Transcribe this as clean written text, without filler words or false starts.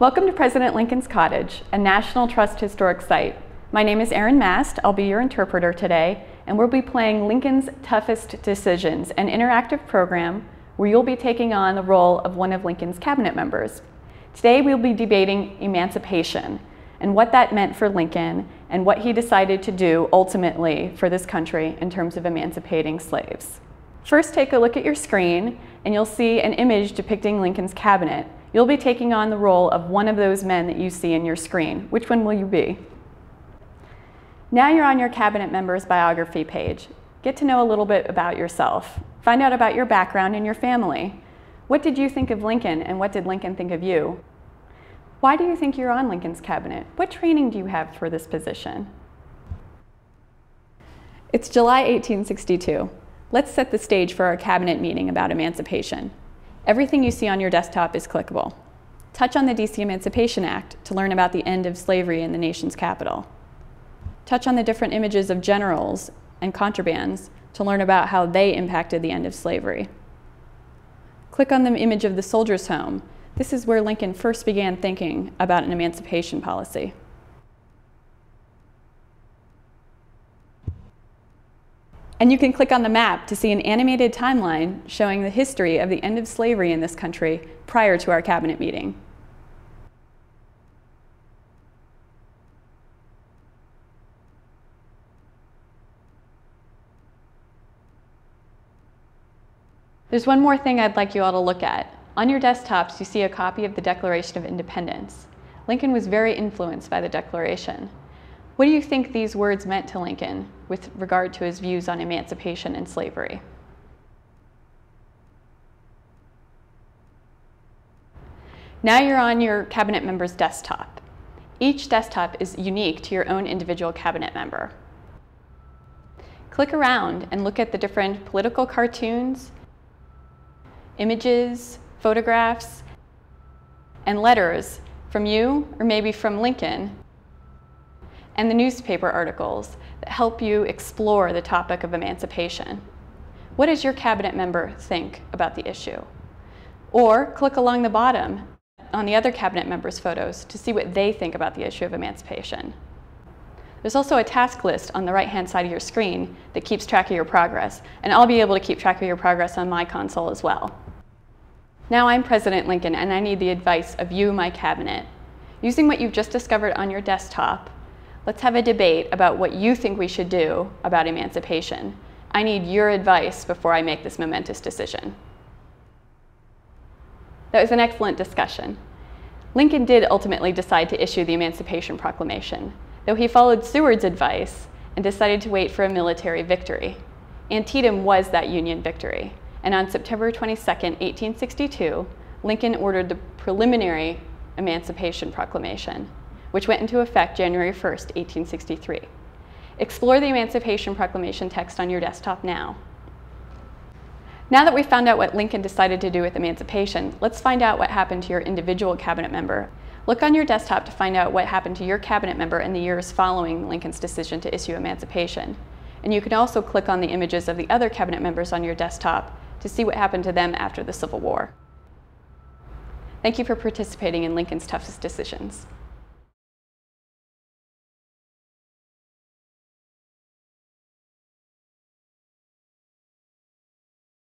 Welcome to President Lincoln's Cottage, a National Trust historic site. My name is Erin Mast. I'll be your interpreter today, and we'll be playing Lincoln's Toughest Decisions, an interactive program where you'll be taking on the role of one of Lincoln's cabinet members. Today we'll be debating emancipation and what that meant for Lincoln and what he decided to do ultimately for this country in terms of emancipating slaves. First, take a look at your screen and you'll see an image depicting Lincoln's cabinet. You'll be taking on the role of one of those men that you see in your screen. Which one will you be? Now you're on your cabinet member's biography page. Get to know a little bit about yourself. Find out about your background and your family. What did you think of Lincoln and what did Lincoln think of you? Why do you think you're on Lincoln's cabinet? What training do you have for this position? It's July 1862. Let's set the stage for our cabinet meeting about emancipation. Everything you see on your desktop is clickable. Touch on the DC Emancipation Act to learn about the end of slavery in the nation's capital. Touch on the different images of generals and contrabands to learn about how they impacted the end of slavery. Click on the image of the soldier's home. This is where Lincoln first began thinking about an emancipation policy. And you can click on the map to see an animated timeline showing the history of the end of slavery in this country prior to our cabinet meeting. There's one more thing I'd like you all to look at. On your desktops, you see a copy of the Declaration of Independence. Lincoln was very influenced by the Declaration. What do you think these words meant to Lincoln with regard to his views on emancipation and slavery? Now you're on your cabinet member's desktop. Each desktop is unique to your own individual cabinet member. Click around and look at the different political cartoons, images, photographs, and letters from you or maybe from Lincoln, and the newspaper articles that help you explore the topic of emancipation. What does your cabinet member think about the issue? Or click along the bottom on the other cabinet members' photos to see what they think about the issue of emancipation. There's also a task list on the right-hand side of your screen that keeps track of your progress, and I'll be able to keep track of your progress on my console as well. Now I'm President Lincoln, and I need the advice of you, my cabinet. Using what you've just discovered on your desktop, let's have a debate about what you think we should do about emancipation. I need your advice before I make this momentous decision. That was an excellent discussion. Lincoln did ultimately decide to issue the Emancipation Proclamation, though he followed Seward's advice and decided to wait for a military victory. Antietam was that Union victory, and on September 22, 1862, Lincoln ordered the preliminary Emancipation Proclamation, which went into effect January 1, 1863. Explore the Emancipation Proclamation text on your desktop now. Now that we've found out what Lincoln decided to do with emancipation, let's find out what happened to your individual cabinet member. Look on your desktop to find out what happened to your cabinet member in the years following Lincoln's decision to issue emancipation. And you can also click on the images of the other cabinet members on your desktop to see what happened to them after the Civil War. Thank you for participating in Lincoln's Toughest Decisions.